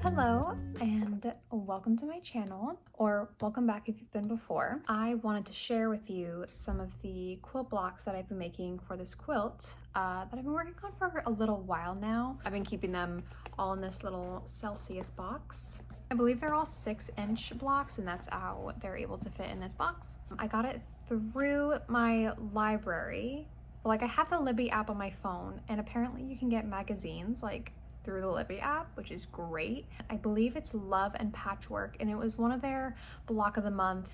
Hello and welcome to my channel, or welcome back if you've been before. I wanted to share with you some of the quilt blocks that I've been making for this quilt that I've been working on for a little while now. I've been keeping them all in this little Celsius box. I believe they're all 6-inch blocks, and that's how they're able to fit in this box. I got it through my library. Like, I have the Libby app on my phone, and apparently you can get magazines like through the Libby app, which is great. I believe it's Love and Patchwork, and it was one of their block of the month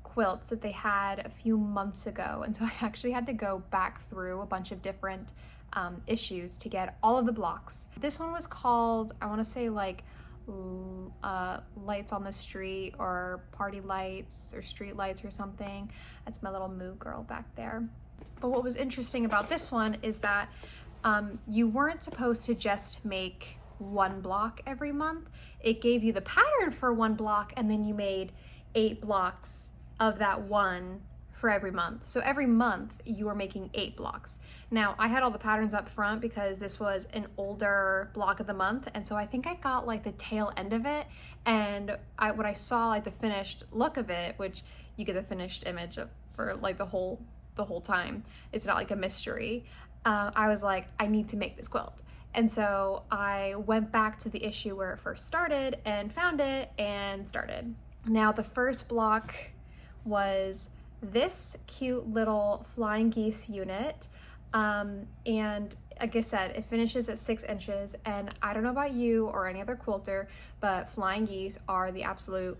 quilts that they had a few months ago. And so I actually had to go back through a bunch of different issues to get all of the blocks. This one was called, I want to say, like Lights on the Street, or Party Lights, or Street Lights, or something. That's my little Moo girl back there. But what was interesting about this one is that you weren't supposed to just make one block every month. It gave you the pattern for one block, and then you made 8 blocks of that one for every month. So every month you were making 8 blocks. Now, I had all the patterns up front because this was an older block of the month, and so I think I got like the tail end of it, and when I saw like the finished look of it, which you get the finished image of for like the whole time, it's not like a mystery. I was like, I need to make this quilt. And so I went back to the issue where it first started and found it and started. Now, the first block was this cute little flying geese unit. And like I said, it finishes at 6 inches. And I don't know about you or any other quilter, but flying geese are the absolute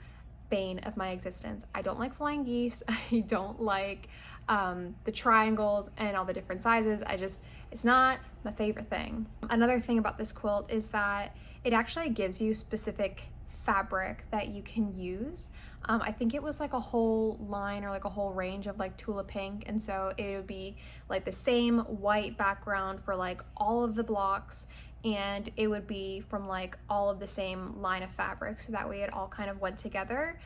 bane of my existence. I don't like flying geese. I don't like the triangles and all the different sizes. It's not my favorite thing. Another thing about this quilt is that it actually gives you specific fabric that you can use. I think it was like a whole line or like a whole range of like Tula Pink, and so it would be like the same white background for like all of the blocks, and it would be from like all of the same line of fabric, so that way it all kind of went together.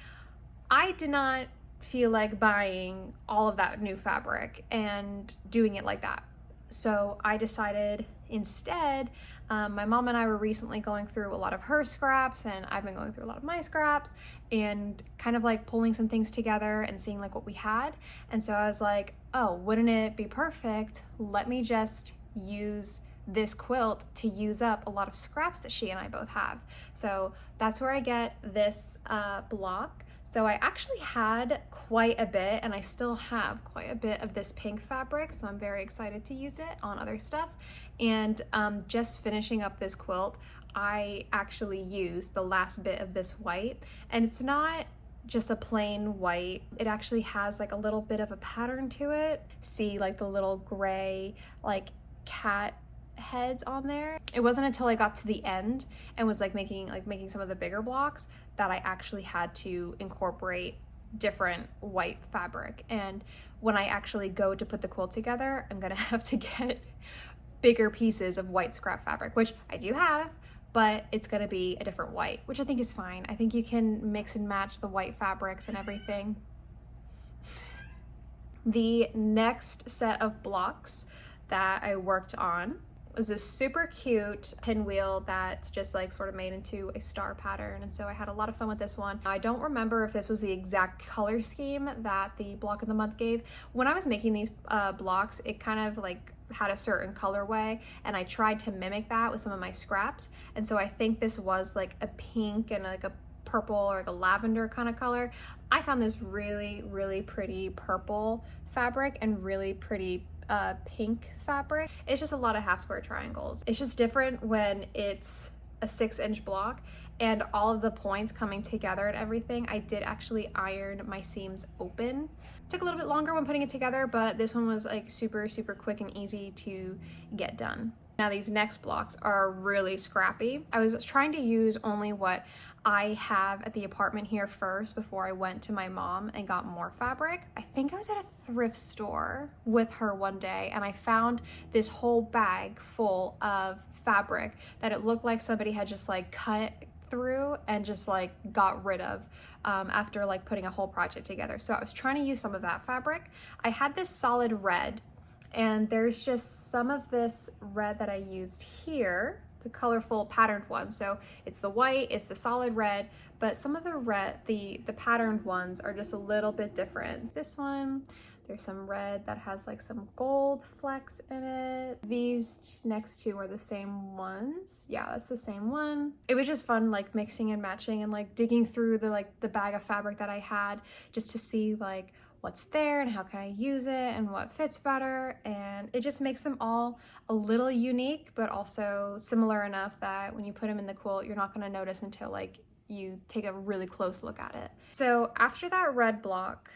I did not feel like buying all of that new fabric and doing it like that. So I decided instead, my mom and I were recently going through a lot of her scraps, and I've been going through a lot of my scraps, and kind of like pulling some things together and seeing like what we had. And so I was like, oh, wouldn't it be perfect? Let me just use this quilt to use up a lot of scraps that she and I both have. So that's where I get this block. So I actually had quite a bit, and I still have quite a bit of this pink fabric, so I'm very excited to use it on other stuff. And just finishing up this quilt, I actually used the last bit of this white, and it's not just a plain white. It actually has like a little bit of a pattern to it. See like the little gray like cat heads on there. It wasn't until I got to the end and was like making some of the bigger blocks that I actually had to incorporate different white fabric. And when I actually go to put the quilt together, I'm gonna have to get bigger pieces of white scrap fabric, which I do have, but it's gonna be a different white, which I think is fine. I think you can mix and match the white fabrics and everything. The next set of blocks that I worked on was this super cute pinwheel that's just like sort of made into a star pattern, and so I had a lot of fun with this one. I don't remember if this was the exact color scheme that the block of the month gave. When I was making these blocks, it kind of like had a certain colorway, and I tried to mimic that with some of my scraps, and so I think this was like a pink and like a purple or like a lavender kind of color. I found this really, really pretty purple fabric and really pretty pink fabric. It's just a lot of half square triangles. It's just different when it's a 6-inch block and all of the points coming together and everything. I did actually iron my seams open. Took a little bit longer when putting it together, but this one was like super quick and easy to get done. Now these next blocks are really scrappy. I was trying to use only what I have at the apartment here first before I went to my mom and got more fabric. I think I was at a thrift store with her one day and I found this whole bag full of fabric that it looked like somebody had just like cut through and just like got rid of after like putting a whole project together. So I was trying to use some of that fabric. I had this solid red, and there's just some of this red that I used here, the colorful patterned one. So it's the white, it's the solid red, but some of the red, the patterned ones are just a little bit different. This one, there's some red that has like some gold flecks in it. These next two are the same ones. Yeah, that's the same one. It was just fun like mixing and matching and like digging through the bag of fabric that I had just to see like what's there and how can I use it and what fits better. And it just makes them all a little unique, but also similar enough that when you put them in the quilt, you're not gonna notice until like you take a really close look at it. So after that red block,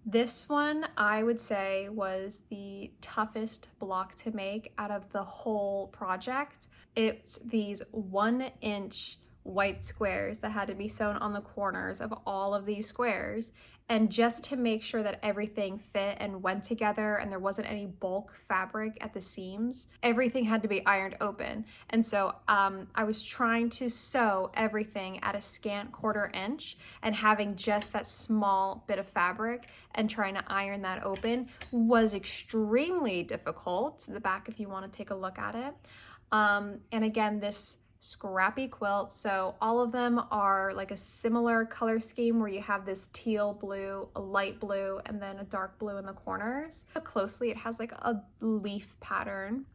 this one I would say was the toughest block to make out of the whole project. It's these 1-inch white squares that had to be sewn on the corners of all of these squares. And just to make sure that everything fit and went together and there wasn't any bulk fabric at the seams, everything had to be ironed open. And so I was trying to sew everything at a scant 1/4 inch, and having just that small bit of fabric and trying to iron that open was extremely difficult. The back if you want to take a look at it. And again, this scrappy quilt, so all of them are like a similar color scheme where you have this teal blue, a light blue, and then a dark blue in the corners. Look closely, it has like a leaf pattern.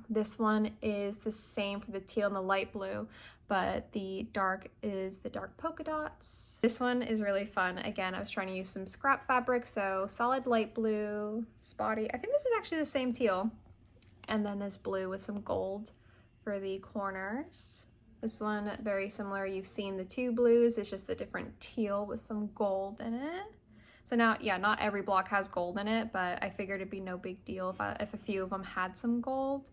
This one is the same for the teal and the light blue, but the dark is the dark polka dots. This one is really fun. Again, I was trying to use some scrap fabric, so solid light blue, spotty. I think this is actually the same teal. And then this blue with some gold for the corners. This one, very similar. You've seen the two blues, it's just the different teal with some gold in it. So now, yeah, not every block has gold in it, but I figured it'd be no big deal if a few of them had some gold.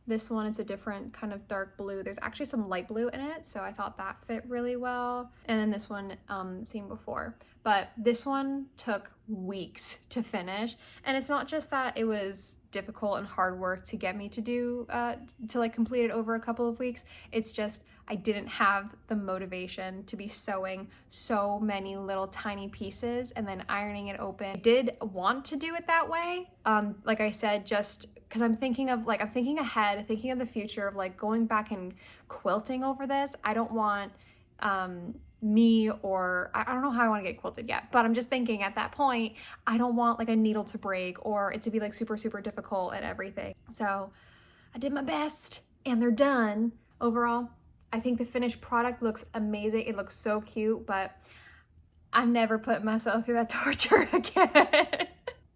This one is a different kind of dark blue. There's actually some light blue in it, so I thought that fit really well. And then this one, seen before. But this one took weeks to finish. And it's not just that it was difficult and hard work to get me to do, to like complete it over a couple of weeks. It's just, I didn't have the motivation to be sewing so many little tiny pieces and then ironing it open. I did want to do it that way. Like I said, just because I'm thinking ahead, thinking of the future of like going back and quilting over this. I don't want, me or I don't know how I want to get quilted yet, but I'm just thinking at that point I don't want like a needle to break or it to be like super difficult and everything. So I did my best and they're done. Overall, I think the finished product looks amazing. It looks so cute, but I'm never putting myself through that torture again.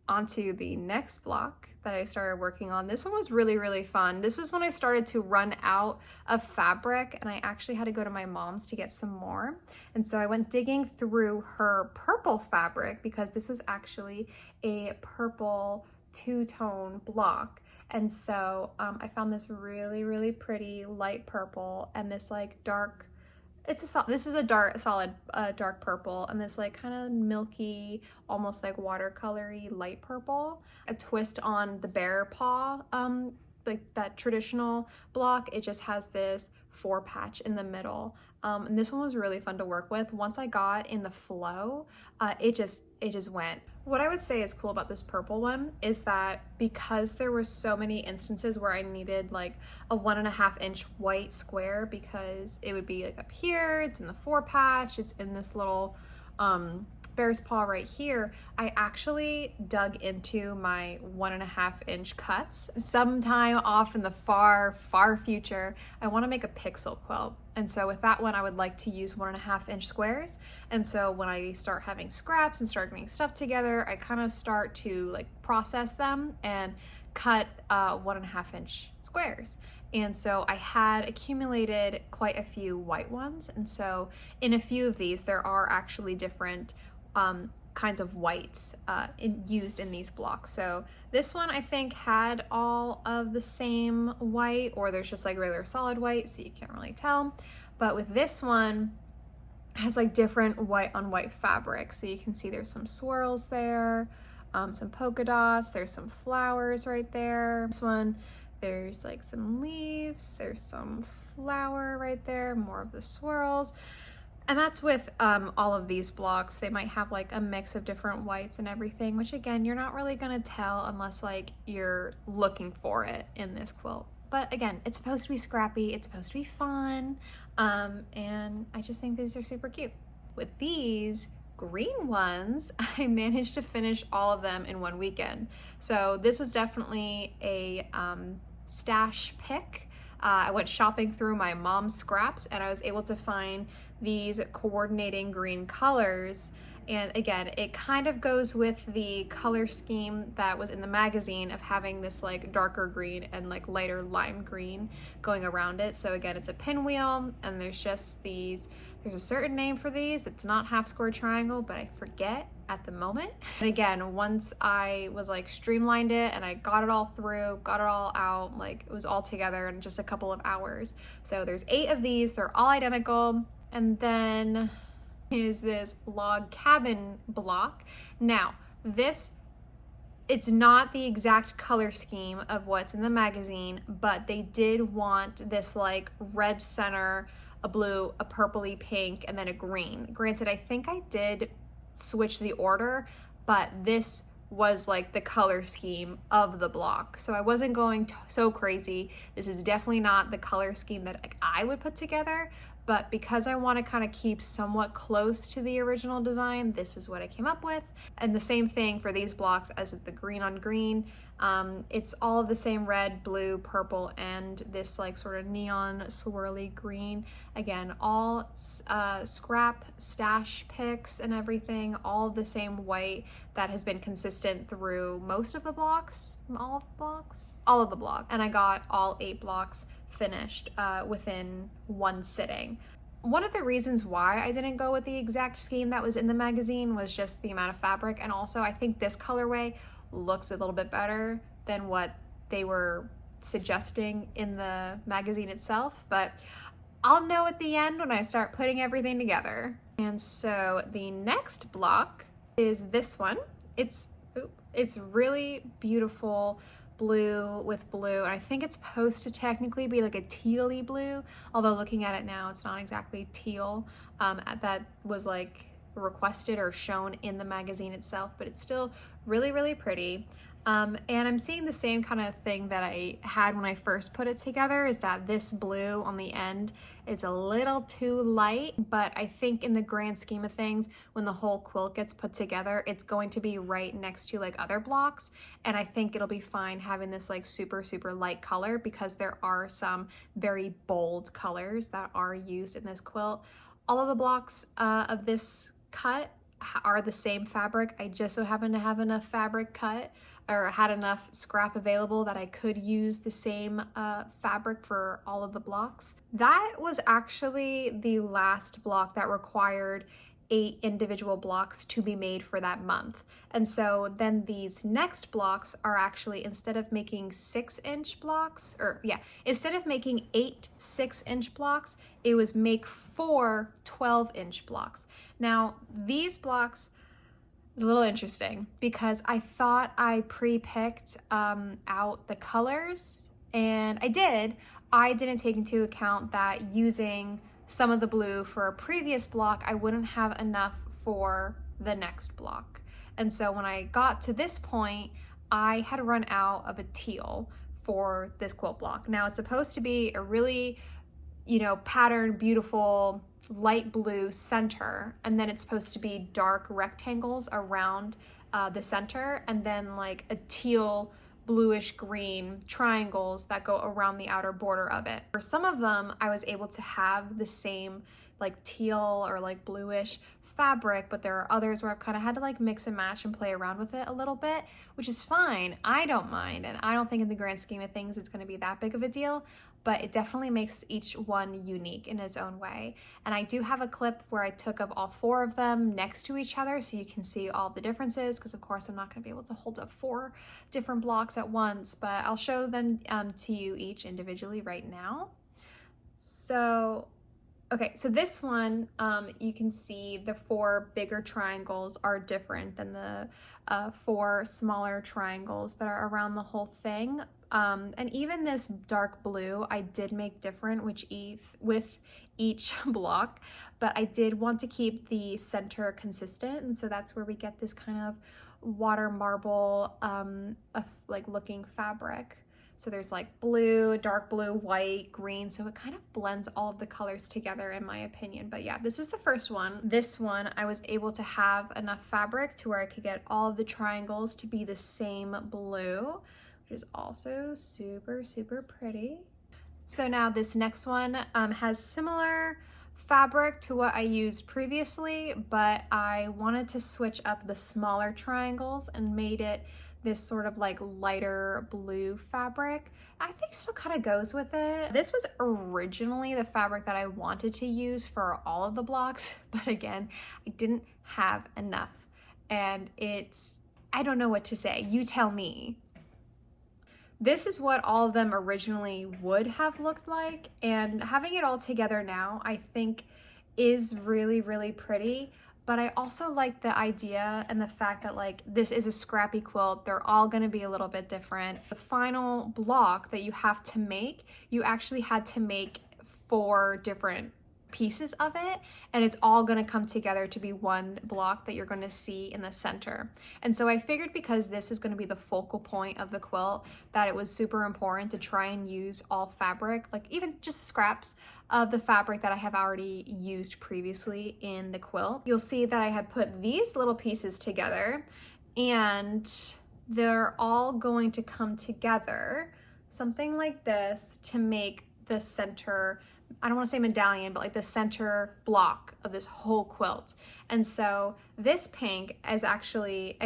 Onto the next block that I started working on. This one was really, really fun. This was when I started to run out of fabric and I actually had to go to my mom's to get some more. And so I went digging through her purple fabric because this was actually a purple two-tone block. And so I found this really, really pretty light purple and this like dark, this is a solid dark purple, and this like kind of milky, almost like watercolory light purple. A twist on the bear paw, like that traditional block. It just has this 4 patch in the middle. And this one was really fun to work with. Once I got in the flow, it just went. What I would say is cool about this purple one is that because there were so many instances where I needed like a 1.5 inch white square, because it would be like up here, it's in the 4 patch, it's in this little bear's paw right here, I actually dug into my 1.5 inch cuts. Sometime off in the far, far future, I want to make a pixel quilt. And so with that one, I would like to use 1.5 inch squares. And so when I start having scraps and start getting stuff together, I kind of start to like process them and cut 1.5 inch squares. And so I had accumulated quite a few white ones. And so in a few of these, there are actually different kinds of whites used in these blocks. So this one I think had all of the same white, or there's just like regular solid white, so you can't really tell. But with this one, it has like different white on white fabric. So you can see there's some swirls there, some polka dots, there's some flowers right there. This one, there's like some leaves, there's some flower right there, more of the swirls. And that's with all of these blocks. They might have like a mix of different whites and everything, which again, you're not really gonna tell unless like you're looking for it in this quilt. But again, it's supposed to be scrappy, it's supposed to be fun, and I just think these are super cute. With these green ones, I managed to finish all of them in one weekend. So this was definitely a stash pick. I went shopping through my mom's scraps and I was able to find these coordinating green colors. And again, it kind of goes with the color scheme that was in the magazine of having this like darker green and like lighter lime green going around it. So again, it's a pinwheel and there's just these, there's a certain name for these. It's not half square triangle, but I forget at the moment. And again, once I was like streamlined it and I got it all through, got it all out, like it was all together in just a couple of hours. So there's 8 of these, they're all identical. And then is this log cabin block. Now, this, it's not the exact color scheme of what's in the magazine, but they did want this like red center, a blue, a purpley pink, and then a green. Granted, I think I did switch the order, but this was like the color scheme of the block. So I wasn't going so crazy. This is definitely not the color scheme that like, I would put together, but because I want to kind of keep somewhat close to the original design, this is what I came up with. And the same thing for these blocks as with the green on green. It's all the same red, blue, purple, and this like sort of neon swirly green. Again, all scrap stash picks and everything, all the same white that has been consistent through most of the blocks, all of the blocks? All of the blocks. And I got all 8 blocks finished within one sitting. One of the reasons why I didn't go with the exact scheme that was in the magazine was just the amount of fabric, and also I think this colorway looks a little bit better than what they were suggesting in the magazine itself, but I'll know at the end when I start putting everything together. And so the next block is this one. It's really beautiful blue with blue, and I think it's supposed to technically be like a teal-y blue, although looking at it now it's not exactly teal. That was like requested or shown in the magazine itself, but it's still really, really pretty. And I'm seeing the same kind of thing that I had when I first put it together, is that this blue on the end is a little too light, but I think in the grand scheme of things, when the whole quilt gets put together, it's going to be right next to like other blocks. And I think it'll be fine having this like super, super light color, because there are some very bold colors that are used in this quilt. All of the blocks of this cut are the same fabric. I just so happen to have enough fabric cut or had enough scrap available that I could use the same fabric for all of the blocks. That was actually the last block that required 8 individual blocks to be made for that month. And so then these next blocks are actually, instead of making 6-inch blocks, instead of making 8 6-inch blocks, it was make 4 12-inch blocks. Now, these blocks is a little interesting because I thought I pre-picked out the colors, and I did. I didn't take into account that using some of the blue for a previous block, I wouldn't have enough for the next block. And so when I got to this point, I had run out of a teal for this quilt block. Now it's supposed to be a really, patterned, beautiful, light blue center, and then it's supposed to be dark rectangles around the center, and then like a teal bluish green triangles that go around the outer border of it. For some of them, I was able to have the same like teal or like bluish fabric, but there are others where I've kind of had to like mix and match and play around with it a little bit, which is fine. I don't mind, and I don't think in the grand scheme of things it's going to be that big of a deal, but it definitely makes each one unique in its own way. And I do have a clip where I took of all 4 of them next to each other so you can see all the differences, because of course I'm not going to be able to hold up 4 different blocks at once, but I'll show them to you each individually right now. So this one, you can see the 4 bigger triangles are different than the 4 smaller triangles that are around the whole thing. And even this dark blue, I did make different with each block, but I did want to keep the center consistent. And so that's where we get this kind of water marble, like looking fabric. So there's like blue, dark blue, white, green. So it kind of blends all of the colors together in my opinion. But yeah, this is the first one. This one, I was able to have enough fabric to where I could get all of the triangles to be the same blue, which is also super, super pretty. So now this next one has similar fabric to what I used previously, but I wanted to switch up the smaller triangles and made it this sort of like lighter blue fabric. I think still kind of goes with it. This was originally the fabric that I wanted to use for all of the blocks, but again, I didn't have enough. And I don't know what to say. You tell me. This is what all of them originally would have looked like, and having it all together now, I think is really, really pretty. But I also like the idea and the fact that like this is a scrappy quilt. They're all going to be a little bit different. The final block that you have to make, you actually had to make 4 different pieces of it, and it's all going to come together to be one block that you're going to see in the center. And so I figured, because this is going to be the focal point of the quilt, that it was super important to try and use all fabric, like even just the scraps of the fabric that I have already used previously in the quilt. You'll see that I had put these little pieces together, and they're all going to come together, something like this, to make the center, I don't want to say medallion, but like the center block of this whole quilt. And so this pink is actually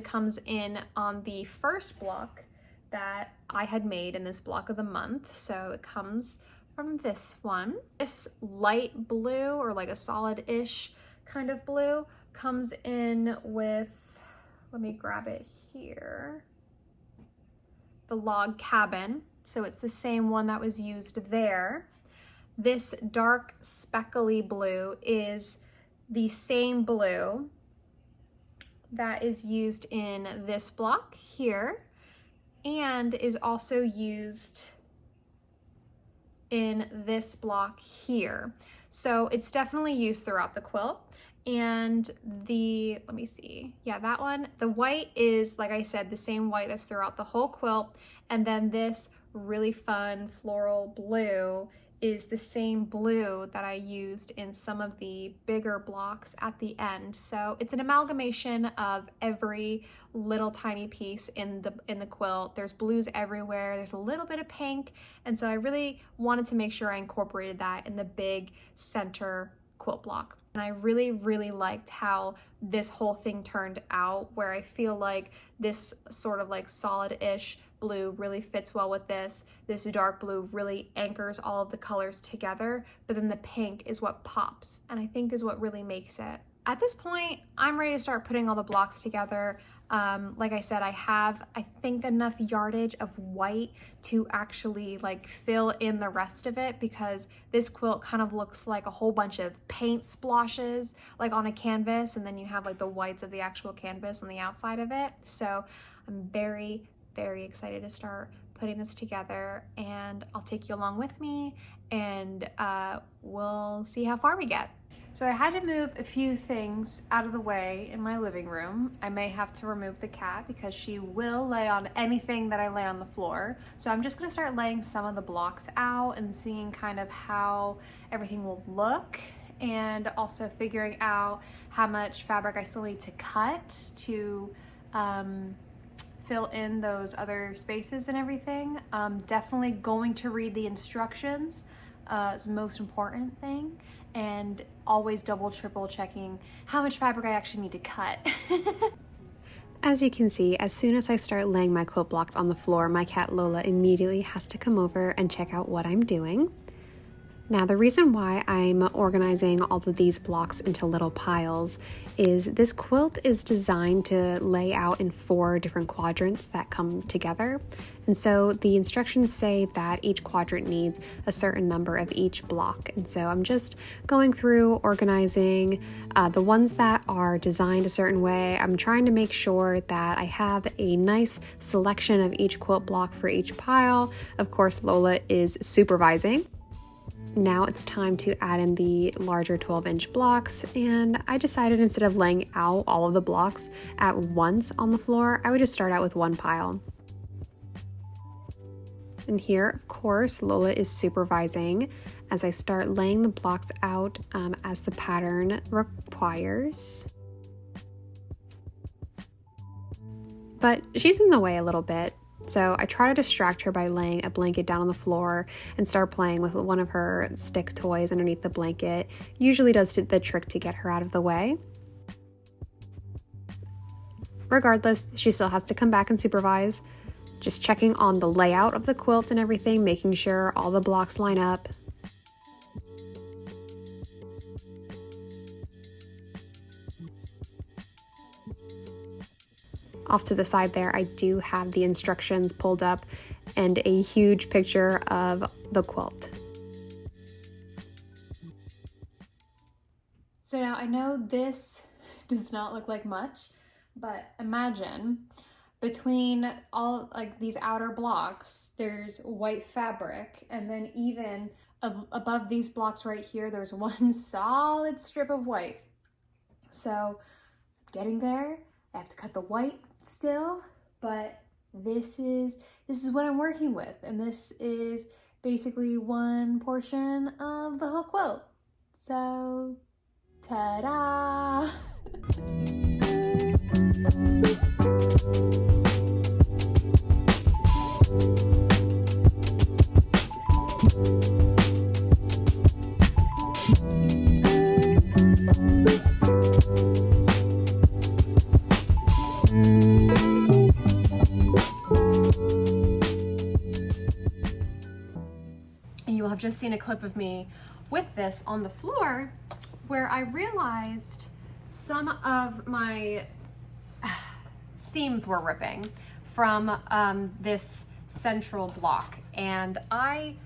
comes in on the first block that I had made in this block of the month. So it comes from this one. This light blue, or like a solid-ish kind of blue, comes in with, let me grab it here, the log cabin. So it's the same one that was used there. This dark speckly blue is the same blue that is used in this block here, and is also used in this block here. So it's definitely used throughout the quilt. And let me see, yeah, that one, the white is, like I said, the same white that's throughout the whole quilt. And then this really fun floral blue is the same blue that I used in some of the bigger blocks at the end. So it's an amalgamation of every little tiny piece in the quilt. There's blues everywhere, there's a little bit of pink, and so I really wanted to make sure I incorporated that in the big center quilt block. And I really, really liked how this whole thing turned out, where I feel like this sort of like solid-ish blue really fits well with this. This dark blue really anchors all of the colors together, but then the pink is what pops, and I think is what really makes it. At this point, I'm ready to start putting all the blocks together. Like I said, I have, I think, enough yardage of white to actually like fill in the rest of it, because this quilt kind of looks like a whole bunch of paint splotches like on a canvas, and then you have like the whites of the actual canvas on the outside of it. So I'm very, very excited to start putting this together, and I'll take you along with me, and we'll see how far we get. So I had to move a few things out of the way in my living room. I may have to remove the cat because she will lay on anything that I lay on the floor. So I'm just gonna start laying some of the blocks out and seeing kind of how everything will look, and also figuring out how much fabric I still need to cut to fill in those other spaces and everything. Definitely going to read the instructions is the most important thing, and always double, triple checking how much fabric I actually need to cut. As you can see, as soon as I start laying my quilt blocks on the floor, my cat Lola immediately has to come over and check out what I'm doing. Now, the reason why I'm organizing all of these blocks into little piles is this quilt is designed to lay out in 4 different quadrants that come together. And so the instructions say that each quadrant needs a certain number of each block. And so I'm just going through organizing the ones that are designed a certain way. I'm trying to make sure that I have a nice selection of each quilt block for each pile. Of course, Lola is supervising. Now it's time to add in the larger 12-inch blocks, and I decided instead of laying out all of the blocks at once on the floor, I would just start out with one pile. And here, of course, Lola is supervising as I start laying the blocks out as the pattern requires. But she's in the way a little bit. So I try to distract her by laying a blanket down on the floor and start playing with one of her stick toys underneath the blanket. Usually does the trick to get her out of the way. Regardless, she still has to come back and supervise, just checking on the layout of the quilt and everything, making sure all the blocks line up. Off to the side there, I do have the instructions pulled up and a huge picture of the quilt. So now I know this does not look like much, but imagine between all like these outer blocks, there's white fabric, and then even above these blocks right here, there's one solid strip of white. So getting there, I have to cut the white still, but this is what I'm working with, and this is basically one portion of the whole quilt. So ta-da! And you will have just seen a clip of me with this on the floor, where I realized some of my seams were ripping from this central block, and I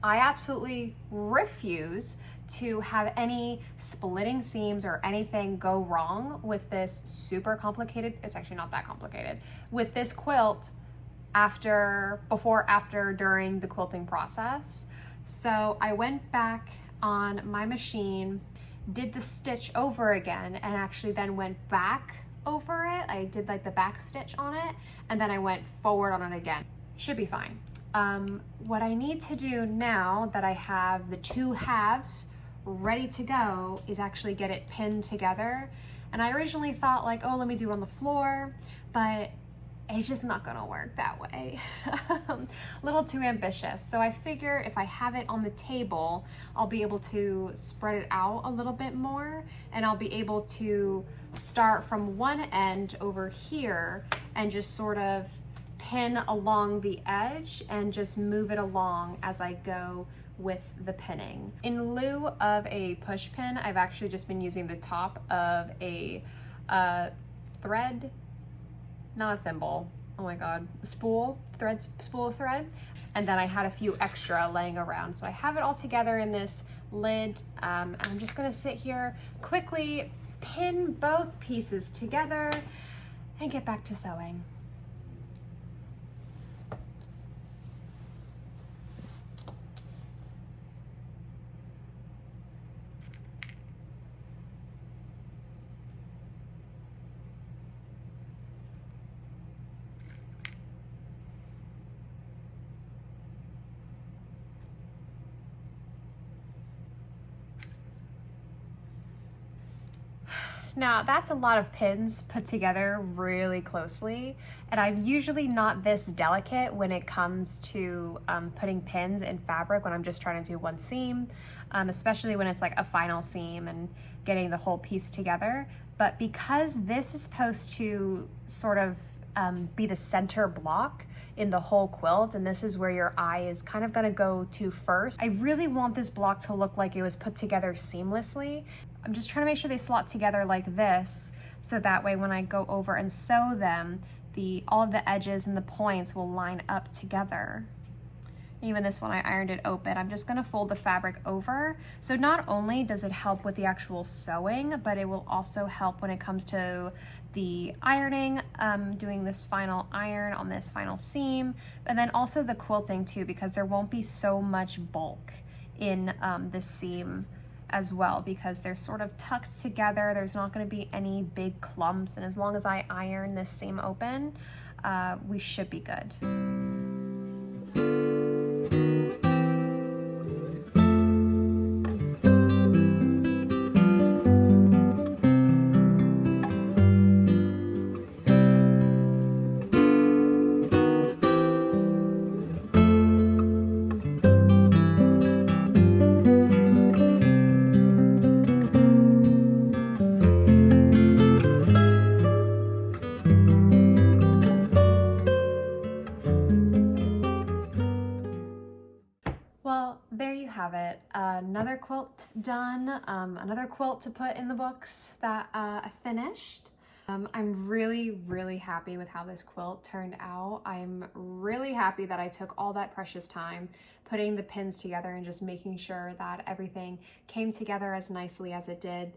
absolutely refuse to have any splitting seams or anything go wrong with this super complicated, it's actually not that complicated, with this quilt before, after, during the quilting process. So I went back on my machine, did the stitch over again, and actually then went back over it. I did like the back stitch on it, and then I went forward on it again. Should be fine. What I need to do now that I have the 2 halves ready to go is actually get it pinned together. And I originally thought like, oh, let me do it on the floor, but it's just not gonna work that way. A little too ambitious. So I figure if I have it on the table, I'll be able to spread it out a little bit more, and I'll be able to start from one end over here and just sort of pin along the edge and just move it along as I go with the pinning. In lieu of a push pin, I've actually just been using the top of a thread, not a thimble, oh my god, spool of thread, and then I had a few extra laying around. So I have it all together in this lid. I'm just gonna sit here, quickly pin both pieces together and get back to sewing. Now that's a lot of pins put together really closely, and I'm usually not this delicate when it comes to putting pins in fabric when I'm just trying to do one seam, especially when it's like a final seam and getting the whole piece together. But because this is supposed to sort of be the center block in the whole quilt, and this is where your eye is kind of gonna go to first, I really want this block to look like it was put together seamlessly. I'm just trying to make sure they slot together like this, so that way when I go over and sew them, all of the edges and the points will line up together. Even this one, I ironed it open. I'm just gonna fold the fabric over. So not only does it help with the actual sewing, but it will also help when it comes to the ironing, doing this final iron on this final seam, and then also the quilting too, because there won't be so much bulk in this seam as well, because they're sort of tucked together. There's not going to be any big clumps, and as long as I iron this seam open, we should be good. Well, there you have it. Another quilt done, another quilt to put in the books that I finished. I'm really, really happy with how this quilt turned out. I'm really happy that I took all that precious time putting the pins together and just making sure that everything came together as nicely as it did.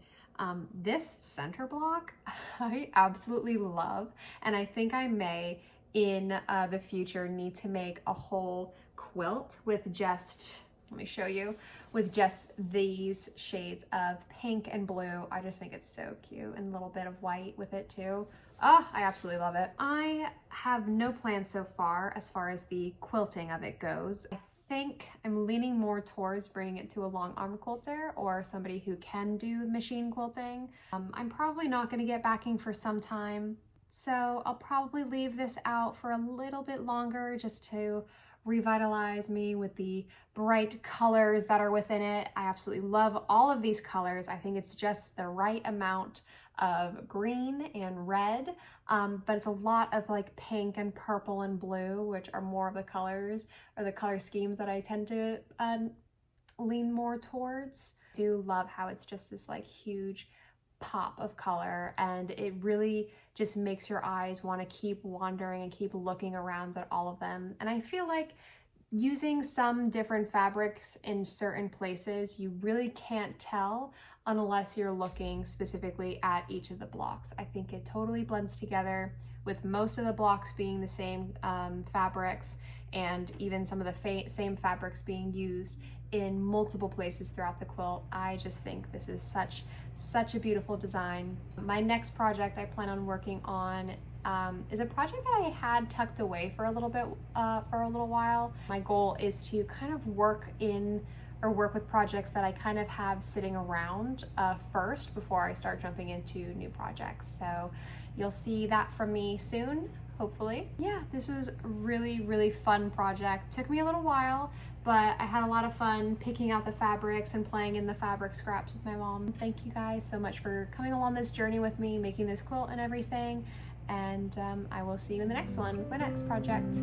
This center block, I absolutely love, and I think I may in the future need to make a whole quilt with just, let me show you, with just these shades of pink and blue. I just think it's so cute, and a little bit of white with it too. Oh, I absolutely love it. I have no plans so far as the quilting of it goes. I think I'm leaning more towards bringing it to a long arm quilter or somebody who can do machine quilting. I'm probably not going to get backing for some time, so I'll probably leave this out for a little bit longer just to revitalize me with the bright colors that are within it. I absolutely love all of these colors. I think it's just the right amount of green and red, but it's a lot of like pink and purple and blue, which are more of the colors or the color schemes that I tend to lean more towards. I do love how it's just this like huge pop of color, and it really just makes your eyes want to keep wandering and keep looking around at all of them. And I feel like using some different fabrics in certain places, you really can't tell unless you're looking specifically at each of the blocks. I think it totally blends together, with most of the blocks being the same fabrics, and even some of the same fabrics being used in multiple places throughout the quilt. I just think this is such a beautiful design. My next project I plan on working on is a project that I had tucked away for a little while. My goal is to kind of work with projects that I kind of have sitting around first before I start jumping into new projects. So you'll see that from me soon. hopefully. Yeah, this was a really, really fun project. Took me a little while, but I had a lot of fun picking out the fabrics and playing in the fabric scraps with my mom. Thank you guys so much for coming along this journey with me, making this quilt and everything. And I will see you in the next one with my next project.